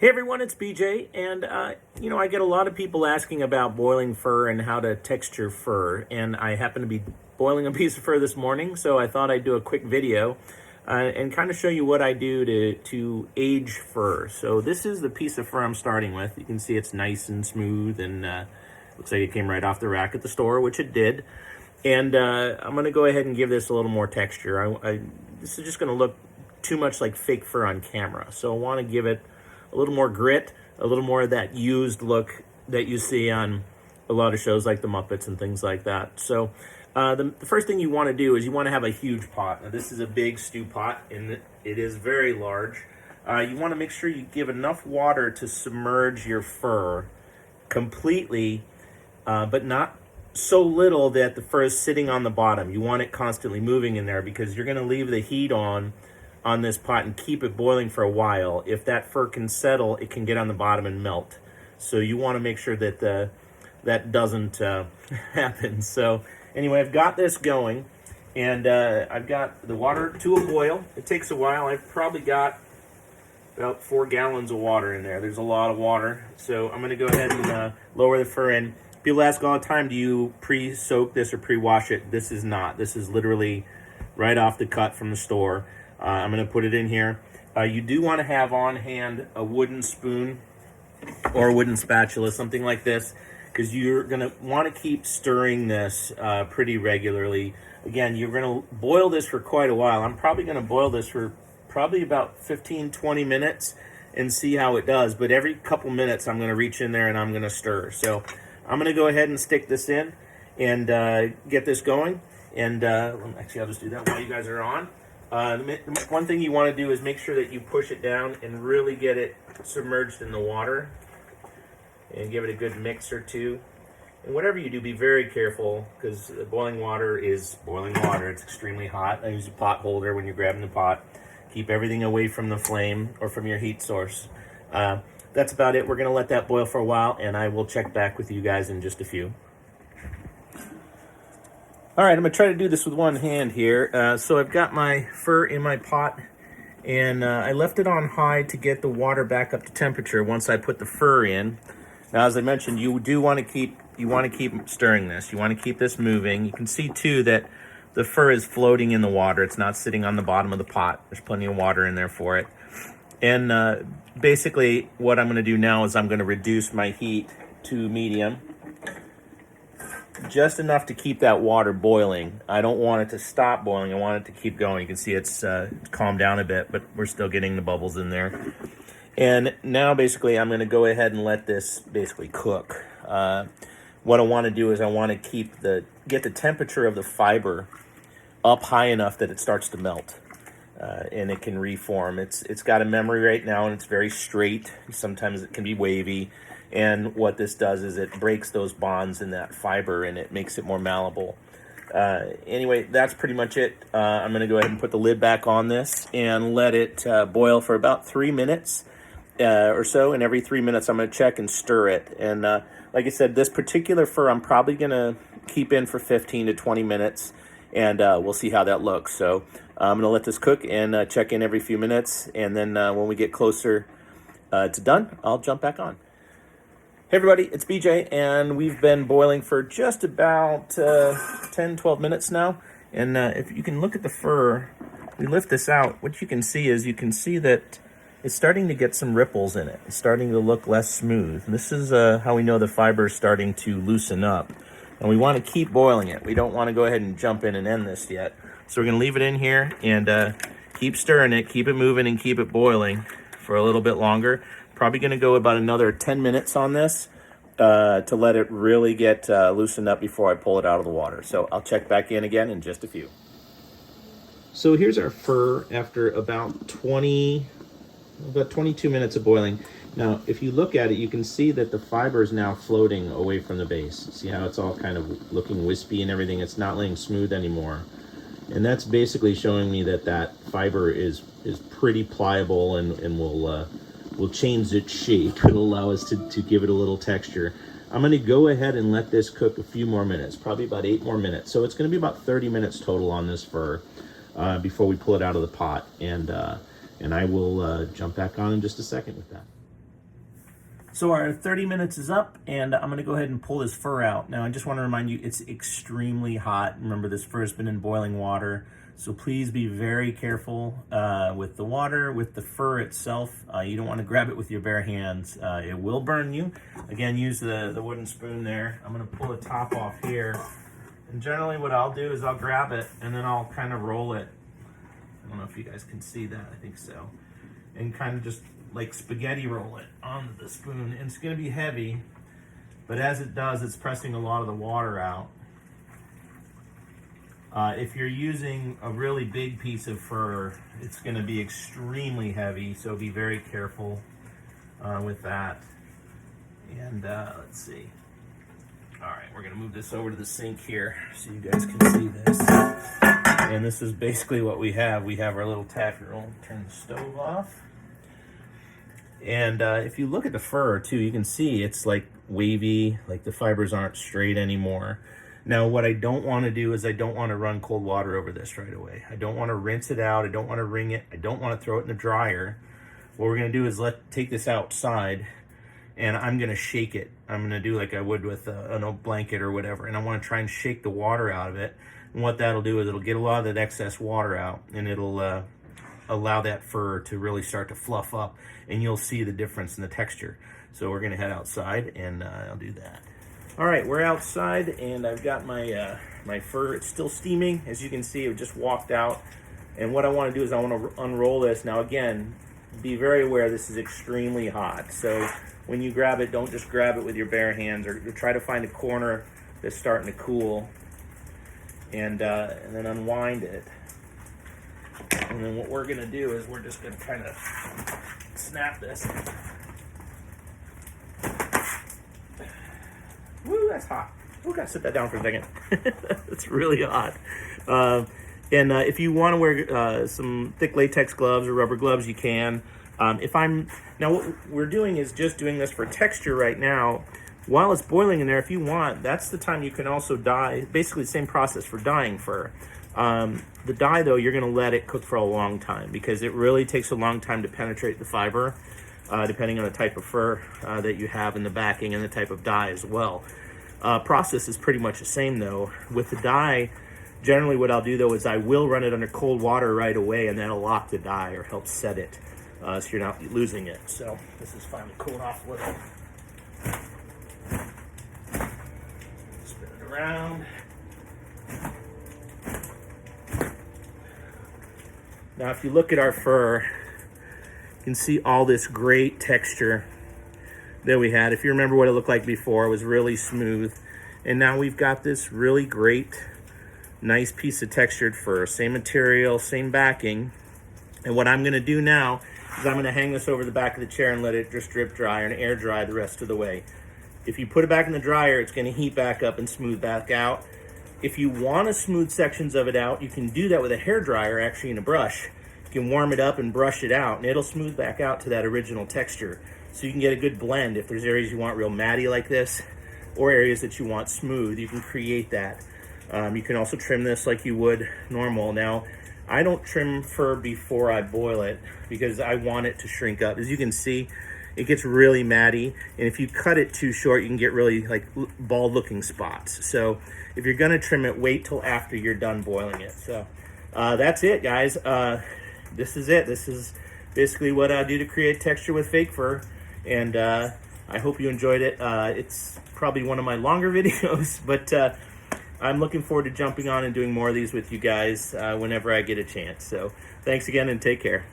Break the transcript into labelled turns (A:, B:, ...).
A: Hey everyone, it's BJ, and I get a lot of people asking about boiling fur and how to texture fur, and I happen to be boiling a piece of fur this morning, so I thought I'd do a quick video and kind of show you what I do to age fur. So this is the piece of fur I'm starting with. You can see it's nice and smooth, and looks like it came right off the rack at the store, which it did. And I'm going to go ahead and give this a little more texture. This is just going to look too much like fake fur on camera, so I want to give it a little more grit, a little more of that used look that you see on a lot of shows like the Muppets and things like that. So the first thing you want to do is you want to have a huge pot. Now this is a big stew pot, and it is very large. You want to make sure you give enough water to submerge your fur completely, but not so little that the fur is sitting on the bottom. You want it constantly moving in there because you're going to leave the heat on this pot and keep it boiling for a while. If that fur can settle, it can get on the bottom and melt. So you want to make sure that that doesn't happen. So anyway, I've got this going, and I've got the water to a boil. It takes a while. I've probably got about 4 gallons of water in there. There's a lot of water. So I'm going to go ahead and lower the fur in. People ask all the time, do you pre-soak this or pre-wash it? This is not. This is literally right off the cut from the store. I'm going to put it in here. You do want to have on hand a wooden spoon or a wooden spatula, something like this, because you're going to want to keep stirring this pretty regularly. Again, you're going to boil this for quite a while. I'm probably going to boil this for probably about 15-20 minutes and see how it does. But every couple minutes, I'm going to reach in there and I'm going to stir. So I'm going to go ahead and stick this in and get this going. And actually, I'll just do that while you guys are on. One thing you want to do is make sure that you push it down and really get it submerged in the water and give it a good mix or two. And whatever you do, be very careful because boiling water is boiling water. It's extremely hot. I use a pot holder when you're grabbing the pot. Keep everything away from the flame or from your heat source. That's about it. We're going to let that boil for a while, and I will check back with you guys in just a few. All right, I'm going to try to do this with one hand here. So I've got my fur in my pot, and I left it on high to get the water back up to temperature once I put the fur in. Now, as I mentioned, you do want to keep stirring this. You want to keep this moving. You can see too that the fur is floating in the water. It's not sitting on the bottom of the pot. There's plenty of water in there for it. And basically, what I'm going to do now is I'm going to reduce my heat to medium, just enough to keep that water boiling. I don't want it to stop boiling. I want it to keep going. You can see it's calmed down a bit, but we're still getting the bubbles in there. And now basically I'm going to go ahead and let this basically cook. What I want to do is I want to get the temperature of the fiber up high enough that it starts to melt. And it can reform. It's got a memory right now, and it's very straight. Sometimes it can be wavy. And what this does is it breaks those bonds in that fiber, and it makes it more malleable. Anyway, that's pretty much it. I'm going to go ahead and put the lid back on this and let it boil for about 3 minutes or so. And every 3 minutes, I'm going to check and stir it. And like I said, this particular fur, I'm probably going to keep in for 15 to 20 minutes, and we'll see how that looks. So I'm going to let this cook and check in every few minutes. And then when we get closer to done, I'll jump back on. Hey everybody, it's BJ, and we've been boiling for just about 10-12 minutes now. And if you can look at the fur, we lift this out, what you can see is that it's starting to get some ripples in it. It's starting to look less smooth. And this is how we know the fiber is starting to loosen up. And we want to keep boiling it. We don't want to go ahead and jump in and end this yet. So we're going to leave it in here and keep stirring it, keep it moving, and keep it boiling for a little bit longer. Probably going to go about another 10 minutes on this to let it really get loosened up before I pull it out of the water. So I'll check back in again in just a few. So here's our fur after about 22 minutes of boiling. Now, if you look at it, you can see that the fiber is now floating away from the base. See how it's all kind of looking wispy and everything? It's not laying smooth anymore. And that's basically showing me that fiber is pretty pliable and will change its shape. It'll allow us to give it a little texture. I'm going to go ahead and let this cook a few more minutes, probably about 8 more minutes. So it's going to be about 30 minutes total on this fur before we pull it out of the pot. And I will jump back on in just a second with that. So our 30 minutes is up, and I'm gonna go ahead and pull this fur out. Now I just wanna remind you, it's extremely hot. Remember, this fur has been in boiling water, so please be very careful with the water, with the fur itself. You don't wanna grab it with your bare hands. It will burn you. Again, use the wooden spoon there. I'm gonna pull the top off here. And generally what I'll do is I'll grab it and then I'll kind of roll it. I don't know if you guys can see that, I think so. And kind of just like spaghetti roll it onto the spoon. And it's gonna be heavy, but as it does, it's pressing a lot of the water out. If you're using a really big piece of fur, it's gonna be extremely heavy, so be very careful with that. And let's see. All right, we're gonna move this over to the sink here so you guys can see this. And this is basically what we have. We have our little taffy roll. Turn the stove off. And if you look at the fur too, you can see it's like wavy, like the fibers aren't straight anymore. Now what I don't want to do is I don't want to run cold water over this right away. I don't want to rinse it out. I don't want to wring it. I don't want to throw it in the dryer. What we're going to do is take this outside, and I'm going to shake it. I'm going to do like I would with an old blanket or whatever, and I want to try and shake the water out of it. And what that'll do is it'll get a lot of that excess water out, and it'll allow that fur to really start to fluff up, and you'll see the difference in the texture. So we're gonna head outside, and I'll do that. All right, we're outside, and I've got my my fur. It's still steaming. As you can see, it just walked out. And what I wanna do is I wanna unroll this. Now again, be very aware this is extremely hot. So when you grab it, don't just grab it with your bare hands, or try to find a corner that's starting to cool, and then unwind it. And then what we're gonna do is we're just gonna kind of snap this. Woo, that's hot. Ooh, gotta sit that down for a second. It's really hot. If you want to wear some thick latex gloves or rubber gloves, you can. Now what we're doing is just doing this for texture right now. While it's boiling in there, if you want, that's the time you can also dye. Basically the same process for dyeing fur. The dye, though, you're going to let it cook for a long time because it really takes a long time to penetrate the fiber, depending on the type of fur that you have in the backing and the type of dye as well. Process is pretty much the same, though. With the dye, generally what I'll do, though, is I will run it under cold water right away, and that'll lock the dye or help set it so you're not losing it. So this is finally cooled off a little. Spin it around. Now, if you look at our fur, you can see all this great texture that we had. If you remember what it looked like before, it was really smooth. And now we've got this really great, nice piece of textured fur. Same material, same backing. And what I'm going to do now is I'm going to hang this over the back of the chair and let it just drip dry and air dry the rest of the way. If you put it back in the dryer, it's going to heat back up and smooth back out. If you want to smooth sections of it out, you can do that with a hair dryer, actually, in a brush. You can warm it up and brush it out, and it'll smooth back out to that original texture. So you can get a good blend. If there's areas you want real matty like this, or areas that you want smooth, you can create that. You can also trim this like you would normal. Now, I don't trim fur before I boil it because I want it to shrink up. As you can see, it gets really matty, and if you cut it too short, you can get really like bald looking spots. So if you're gonna trim it, wait till after you're done boiling it. So that's it, guys. This is it. This is basically what I do to create texture with fake fur, and I hope you enjoyed it. It's probably one of my longer videos, but I'm looking forward to jumping on and doing more of these with you guys whenever I get a chance. So thanks again, and take care.